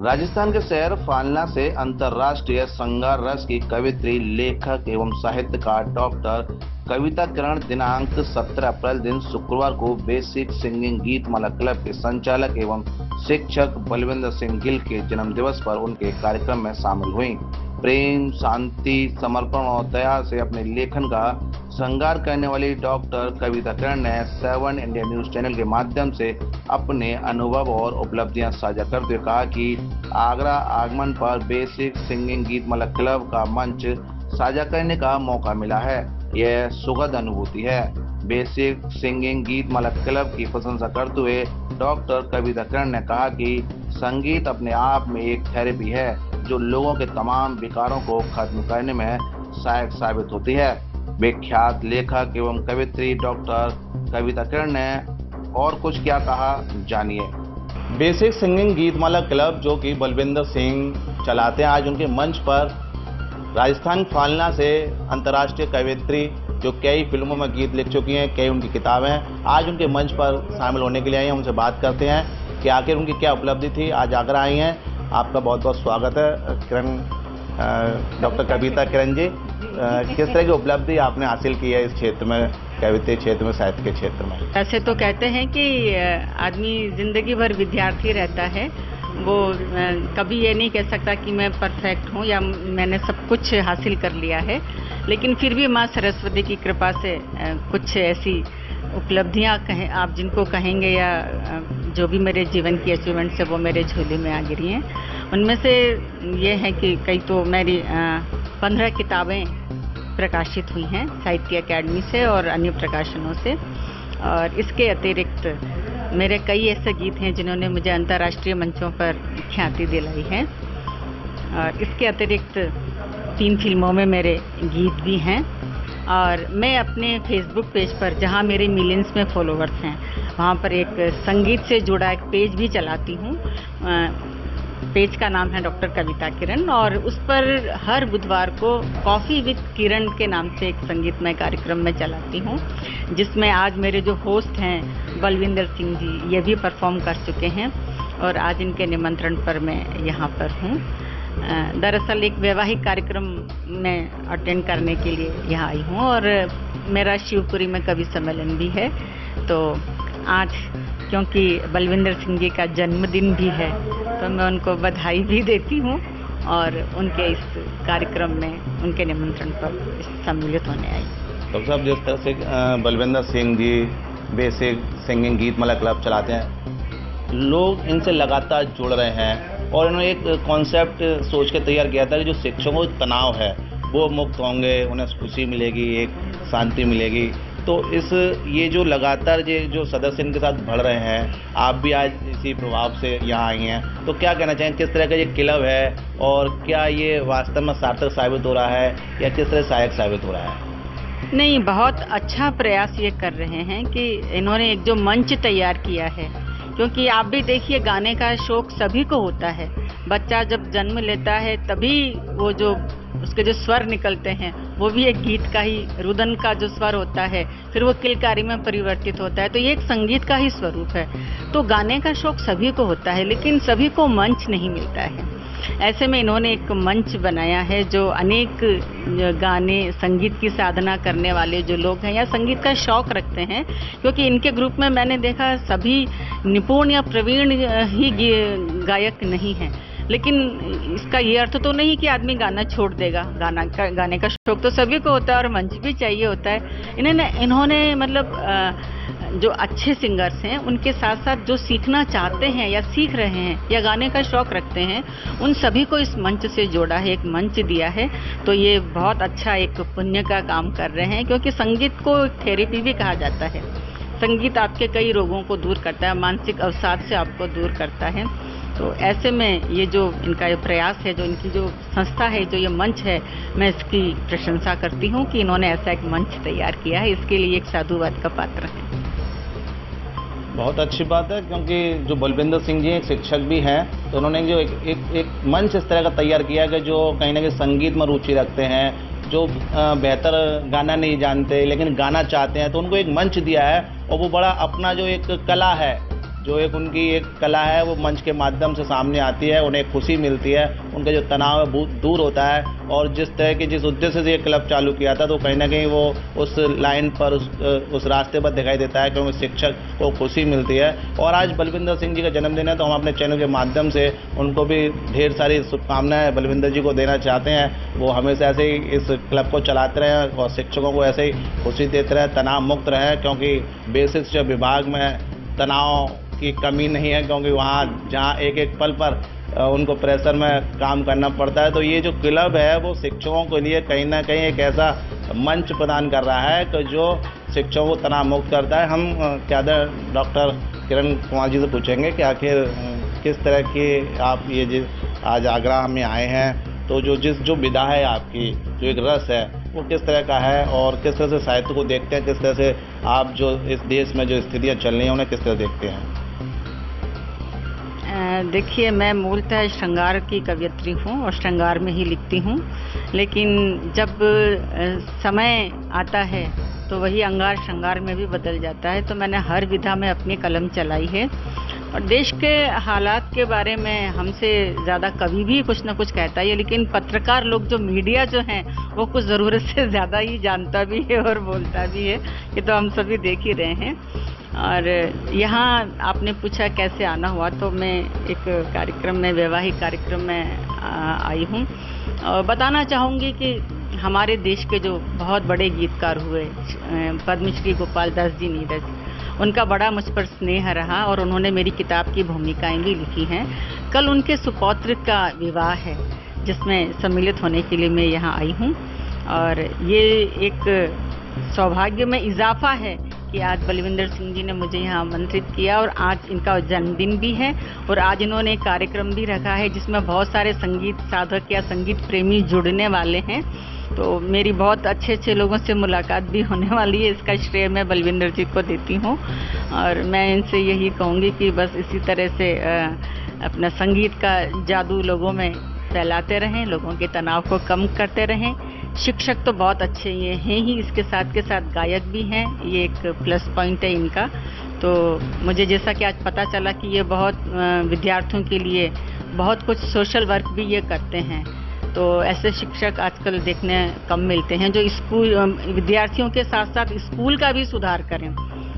राजस्थान के शहर फालना से अंतर्राष्ट्रीय श्रृंगार रस की कवित्री, लेखक एवं साहित्यकार डॉक्टर कविता किरण दिनांक 17 अप्रैल दिन शुक्रवार को बेसिक सिंगिंग गीतमाला क्लब के संचालक एवं शिक्षक बलविंदर सिंह गिल के जन्म दिवस पर उनके कार्यक्रम में शामिल हुई। प्रेम, शांति, समर्पण और दया से अपने लेखन का श्रृंगार करने वाली डॉक्टर कविता किरण ने 7 इंडिया न्यूज चैनल के माध्यम से अपने अनुभव और उपलब्धियां साझा करते हुए कहा कि आगरा आगमन पर बेसिक सिंगिंग गीतमाला क्लब का मंच साझा करने का मौका मिला है। यह सुखद अनुभूति है। बेसिक सिंगिंग गीतमाला क्लब की प्रशंसा करते हुए डॉक्टर कविता किरण ने कहा कि संगीत अपने आप में एक थेरेपी है जो लोगों के तमाम विकारों को खत्म करने में सहायक साबित होती है। विख्यात लेखक एवं कवित्री डॉक्टर कविता किरण ने और कुछ क्या कहा, जानिए। बेसिक सिंगिंग गीतमाला क्लब जो कि बलविंदर सिंह चलाते हैं, आज उनके मंच पर राजस्थान फालना से अंतर्राष्ट्रीय कवित्री जो कई फिल्मों में गीत लिख चुकी हैं, कई उनकी किताबें हैं, आज उनके मंच पर शामिल होने के लिए आई हैं। उनसे बात करते हैं कि आखिर उनकी क्या उपलब्धि थी। आज आगरा आई हैं, आपका बहुत बहुत स्वागत है किरण, डॉक्टर कविता किरण जी। किस तरह की उपलब्धि आपने हासिल की है इस क्षेत्र में, कविता क्षेत्र में, साहित्य के क्षेत्र में? ऐसे तो कहते हैं कि आदमी जिंदगी भर विद्यार्थी रहता है, वो कभी ये नहीं कह सकता कि मैं परफेक्ट हूँ या मैंने सब कुछ हासिल कर लिया है, लेकिन फिर भी माँ सरस्वती की कृपा से कुछ ऐसी उपलब्धियाँ कहें आप जिनको कहेंगे या जो भी मेरे जीवन की अचीवमेंट्स है वो मेरे झोले में आ गिरी हैं। उनमें से ये है कि कई तो मेरी 15 किताबें प्रकाशित हुई हैं साहित्य अकेडमी से और अन्य प्रकाशनों से, और इसके अतिरिक्त मेरे कई ऐसे गीत हैं जिन्होंने मुझे अंतर्राष्ट्रीय मंचों पर ख्याति दिलाई है, और इसके अतिरिक्त 3 फिल्मों में मेरे गीत भी हैं। और मैं अपने फेसबुक पेज पर, जहां मेरे मिलियंस में फॉलोअर्स हैं, वहां पर एक संगीत से जुड़ा एक पेज भी चलाती हूं। पेज का नाम है डॉक्टर कविता किरण, और उस पर हर बुधवार को कॉफ़ी विद किरण के नाम से एक संगीतमय कार्यक्रम में चलाती हूँ, जिसमें आज मेरे जो होस्ट हैं बलविंदर सिंह जी, ये भी परफॉर्म कर चुके हैं और आज इनके निमंत्रण पर मैं यहाँ पर हूँ। दरअसल एक वैवाहिक कार्यक्रम में अटेंड करने के लिए यहाँ आई हूँ, और मेरा शिवपुरी में कवि सम्मेलन भी है। तो आज क्योंकि बलविंदर सिंह जी का जन्मदिन भी है, तो मैं उनको बधाई भी देती हूँ और उनके इस कार्यक्रम में उनके निमंत्रण पर सम्मिलित होने आई। डॉक्टर साहब, जिस तरह से Balwinder Singh ji basic singing Geetmala club चलाते हैं, लोग इनसे लगातार जुड़ रहे हैं, और इन्होंने एक कॉन्सेप्ट सोच के तैयार किया था कि जो शिक्षकों को तनाव है वो मुक्त होंगे, उन्हें खुशी मिलेगी, एक शांति मिलेगी। तो ये जो लगातार जो सदस्य इनके साथ बढ़ रहे हैं, आप भी आज इसी प्रभाव से यहाँ आई हैं, तो क्या कहना चाहेंगे, किस तरह का ये क्लब है और क्या ये वास्तव में सार्थक साबित हो रहा है या किस तरह सहायक साबित हो रहा है? नहीं, बहुत अच्छा प्रयास ये कर रहे हैं कि इन्होंने एक जो मंच तैयार किया है, क्योंकि आप भी देखिए गाने का शौक सभी को होता है। बच्चा जब जन्म लेता है तभी वो जो उसके जो स्वर निकलते हैं वो भी एक गीत का ही, रुदन का जो स्वर होता है, फिर वो किलकारी में परिवर्तित होता है, तो ये एक संगीत का ही स्वरूप है। तो गाने का शौक सभी को होता है, लेकिन सभी को मंच नहीं मिलता है। ऐसे में इन्होंने एक मंच बनाया है जो अनेक गाने, संगीत की साधना करने वाले जो लोग हैं या संगीत का शौक रखते हैं, क्योंकि इनके ग्रुप में मैंने देखा सभी निपुण या प्रवीण ही गायक नहीं हैं, लेकिन इसका ये अर्थ तो नहीं कि आदमी गाना छोड़ देगा। गाने का शौक तो सभी को होता है और मंच भी चाहिए होता है। इन्होंने मतलब जो अच्छे सिंगर्स हैं उनके साथ साथ जो सीखना चाहते हैं या सीख रहे हैं या गाने का शौक रखते हैं, उन सभी को इस मंच से जोड़ा है, एक मंच दिया है। तो ये बहुत अच्छा एक पुण्य का काम कर रहे हैं, क्योंकि संगीत को थेरेपी भी कहा जाता है। संगीत आपके कई रोगों को दूर करता है, मानसिक अवसाद से आपको दूर करता है। तो ऐसे में ये जो इनका ये प्रयास है, जो इनकी जो संस्था है, जो ये मंच है, मैं इसकी प्रशंसा करती हूँ कि इन्होंने ऐसा एक मंच तैयार किया है। इसके लिए एक साधुवाद का पात्र है। बहुत अच्छी बात है, क्योंकि जो बलविंदर सिंह जी एक शिक्षक भी हैं, तो उन्होंने जो एक मंच इस तरह का तैयार किया है कि जो कहीं ना कहीं संगीत में रुचि रखते हैं, जो बेहतर गाना नहीं जानते लेकिन गाना चाहते हैं, तो उनको एक मंच दिया है। और वो बड़ा अपना जो एक कला है जो एक उनकी एक कला है वो मंच के माध्यम से सामने आती है, उन्हें खुशी मिलती है, उनका जो तनाव है वो दूर होता है। और जिस तरह के जिस उद्देश्य से ये क्लब चालू किया था, तो कहीं ना कहीं वो उस लाइन पर उस रास्ते पर दिखाई देता है, क्योंकि शिक्षक को खुशी मिलती है। और आज बलविंदर सिंह जी का जन्मदिन है, तो हम अपने चैनल के माध्यम से उनको भी ढेर सारी शुभकामनाएं बलविंदर जी को देना चाहते हैं। वो हमेशा ऐसे ही इस क्लब को चलाते रहें और शिक्षकों को ऐसे ही खुशी देते रहें, तनाव मुक्त रहें, क्योंकि बेसिक शिक्षा विभाग में तनाव की कमी नहीं है, क्योंकि वहाँ जहाँ एक एक पल पर उनको प्रेशर में काम करना पड़ता है। तो ये जो क्लब है वो शिक्षकों के लिए कहीं ना कहीं एक ऐसा मंच प्रदान कर रहा है कि जो शिक्षकों को तनाव मुक्त करता है। हम क्यादर डॉक्टर किरण कुमार जी से पूछेंगे कि आखिर किस तरह की आप ये आज आगरा में आए हैं, तो जो विधा है आपकी, जो एक रस है, वो किस तरह का है और किस तरह से साहित्य को देखते हैं, किस तरह से आप जो इस देश में जो स्थितियाँ चल रही हैं उन्हें किस तरह देखते हैं? देखिए, मैं मूलतः श्रृंगार की कवयित्री हूँ और श्रृंगार में ही लिखती हूँ, लेकिन जब समय आता है तो वही अंगार श्रृंगार में भी बदल जाता है। तो मैंने हर विधा में अपनी कलम चलाई है और देश के हालात के बारे में हमसे ज़्यादा कवि भी कुछ ना कुछ कहता है, लेकिन पत्रकार लोग, जो मीडिया जो हैं, वो कुछ ज़रूरत से ज़्यादा ही जानता भी है और बोलता भी है। ये तो हम सभी देख ही रहे हैं। और यहाँ आपने पूछा कैसे आना हुआ, तो मैं एक कार्यक्रम में, वैवाहिक कार्यक्रम में आई हूँ और बताना चाहूँगी कि हमारे देश के जो बहुत बड़े गीतकार हुए, पद्मश्री गोपाल दास जी नीरज, उनका बड़ा मुझ पर स्नेह रहा और उन्होंने मेरी किताब की भूमिकाएं भी लिखी हैं। कल उनके सुपौत्र का विवाह है, जिसमें सम्मिलित होने के लिए मैं यहाँ आई हूँ और ये एक सौभाग्य में इजाफा है कि आज बलविंदर सिंह जी ने मुझे यहाँ आमंत्रित किया और आज इनका जन्मदिन भी है और आज इन्होंने एक कार्यक्रम भी रखा है जिसमें बहुत सारे संगीत साधक या संगीत प्रेमी जुड़ने वाले हैं। तो मेरी बहुत अच्छे लोगों से मुलाकात भी होने वाली है। इसका श्रेय मैं बलविंदर जी को देती हूँ और मैं इनसे यही कहूँगी कि बस इसी तरह से अपना संगीत का जादू लोगों में फैलाते रहें, लोगों के तनाव को कम करते रहें। शिक्षक तो बहुत अच्छे ये हैं ही, इसके साथ के साथ गायक भी हैं, ये एक प्लस पॉइंट है इनका। तो मुझे जैसा कि आज पता चला कि ये बहुत विद्यार्थियों के लिए बहुत कुछ सोशल वर्क भी ये करते हैं। तो ऐसे शिक्षक आजकल देखने कम मिलते हैं, जो स्कूल विद्यार्थियों के साथ साथ स्कूल का भी सुधार करें,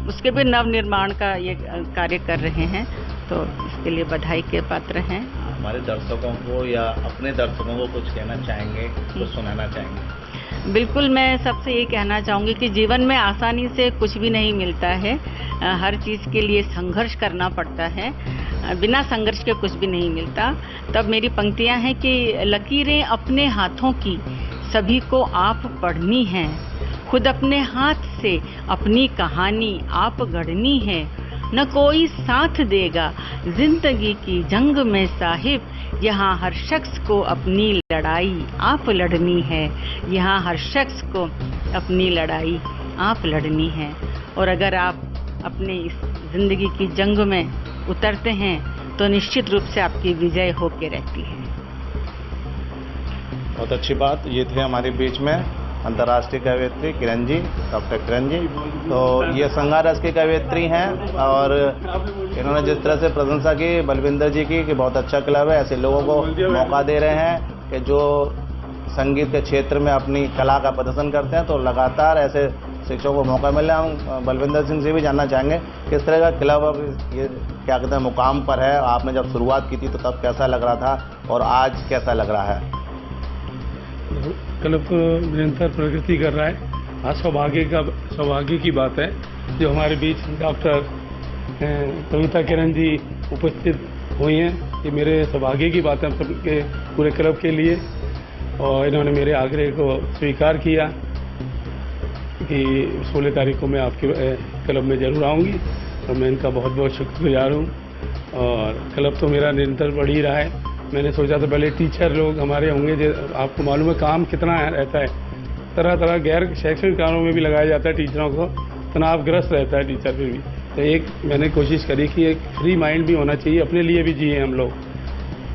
उसके भी नवनिर्माण का ये कार्य कर रहे हैं। तो इसके लिए बधाई के पात्र हैं। हमारे दर्शकों को या अपने दर्शकों को कुछ कहना चाहेंगे, कुछ सुनाना चाहेंगे? बिल्कुल, मैं सबसे ये कहना चाहूँगी कि जीवन में आसानी से कुछ भी नहीं मिलता है, हर चीज़ के लिए संघर्ष करना पड़ता है, बिना संघर्ष के कुछ भी नहीं मिलता। तब मेरी पंक्तियाँ हैं कि लकीरें अपने हाथों की सभी को आप पढ़नी हैं, खुद अपने हाथ से अपनी कहानी आप गढ़नी है, न कोई साथ देगा जिंदगी की जंग में साहिब, यहाँ हर शख्स को अपनी लड़ाई आप लड़नी है, यहाँ हर शख्स को अपनी लड़ाई आप लड़नी है। और अगर आप अपने इस जिंदगी की जंग में उतरते हैं तो निश्चित रूप से आपकी विजय होके रहती है। बहुत अच्छी बात। ये थे हमारे बीच में अंतर्राष्ट्रीय कवयित्री किरण जी, डॉक्टर किरण जी। तो ये श्रृंगार रस की कवयित्री हैं और इन्होंने जिस तरह से प्रशंसा की बलविंदर जी की कि बहुत अच्छा क्लब है, ऐसे लोगों को मौका दे रहे हैं कि जो संगीत के क्षेत्र में अपनी कला का प्रदर्शन करते हैं। तो लगातार ऐसे शिक्षकों को मौका मिले। हम बलविंदर सिंह से भी जानना चाहेंगे किस तरह का क्लब अब ये क्या कहते हैं मुकाम पर है। आपने जब शुरुआत की थी तो तब कैसा लग रहा था और आज कैसा लग रहा है? क्लब तो निरंतर प्रगति कर रहा है। आज सौभाग्य की बात है जो हमारे बीच डॉक्टर कविता किरण जी उपस्थित हुई हैं। ये मेरे सौभाग्य की बात है हम सबके पूरे क्लब के लिए। और इन्होंने मेरे आग्रह को स्वीकार किया कि 16 तारीख को मैं आपके क्लब में ज़रूर आऊँगी और मैं इनका बहुत बहुत शुक्रगुजार हूँ। और क्लब तो मेरा निरंतर बढ़ ही रहा है। मैंने सोचा था पहले टीचर लोग हमारे होंगे, आपको मालूम है काम कितना रहता है, तरह तरह गैर शैक्षणिक कामों में भी लगाया जाता है टीचरों को, तनावग्रस्त रहता है टीचर फिर भी। तो एक मैंने कोशिश करी कि एक फ्री माइंड भी होना चाहिए, अपने लिए भी जिए हम लोग।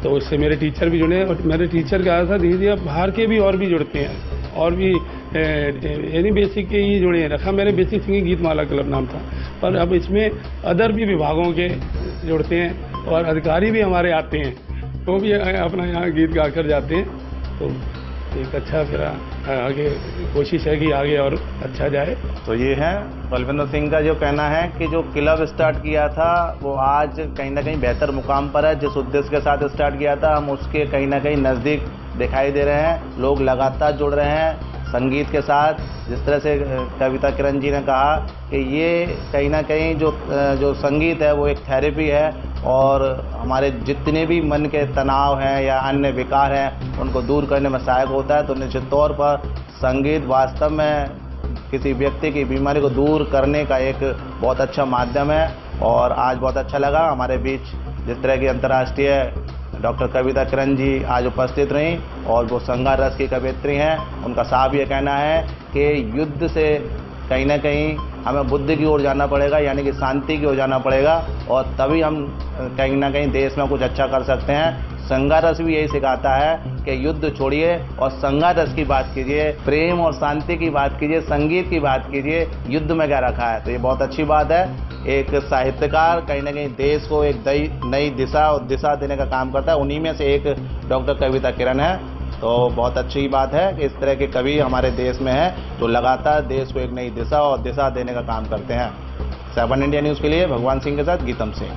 तो उससे मेरे टीचर भी जुड़े और मेरे टीचर का था धीरे धीरे बाहर के भी और भी जुड़ते हैं और भी यानी बेसिक के ही जोड़े रखा। मेरे बेसिक सिंगिंग गीत माला क्लब नाम था, पर अब इसमें अदर भी विभागों के जोड़ते हैं और अधिकारी भी हमारे आते हैं, वो भी अपना यहाँ गीत गाकर जाते हैं। तो एक अच्छा फिर आगे कोशिश है कि आगे और अच्छा जाए। तो ये है बलविंदर सिंह का जो कहना है कि जो क्लब स्टार्ट किया था वो आज कहीं ना कहीं बेहतर मुकाम पर है। जिस उद्देश्य के साथ स्टार्ट किया था हम उसके कहीं ना कहीं नज़दीक दिखाई दे रहे हैं। लोग लगातार जुड़ रहे हैं संगीत के साथ। जिस तरह से कविता किरण जी ने कहा कि ये कहीं ना कहीं जो संगीत है वो एक थेरेपी है और हमारे जितने भी मन के तनाव हैं या अन्य विकार हैं उनको दूर करने में सहायक होता है। तो निश्चित तौर पर संगीत वास्तव में किसी व्यक्ति की बीमारी को दूर करने का एक बहुत अच्छा माध्यम है। और आज बहुत अच्छा लगा हमारे बीच जिस तरह की अंतर्राष्ट्रीय डॉक्टर कविता किरण जी आज उपस्थित रहीं और वो संगार रस की कवयित्री हैं। उनका साफ ये कहना है कि युद्ध से कहीं ना कहीं हमें बुद्धि की ओर जाना पड़ेगा, यानी कि शांति की ओर जाना पड़ेगा और तभी हम कहीं ना कहीं देश में कुछ अच्छा कर सकते हैं। संगार रस भी यही सिखाता है कि युद्ध छोड़िए और संगार रस की बात कीजिए, प्रेम और शांति की बात कीजिए, संगीत की बात कीजिए, युद्ध में क्या रखा है। तो ये बहुत अच्छी बात है। एक साहित्यकार कहीं ना कहीं देश को एक नई दिशा और दिशा देने का काम करता है। उन्हीं में से एक डॉक्टर कविता किरण है। तो बहुत अच्छी बात है कि इस तरह के कवि हमारे देश में हैं जो लगातार देश को एक नई दिशा और दिशा देने का काम करते हैं। 7 इंडिया न्यूज़ के लिए भगवान सिंह के साथ गीतम सिंह।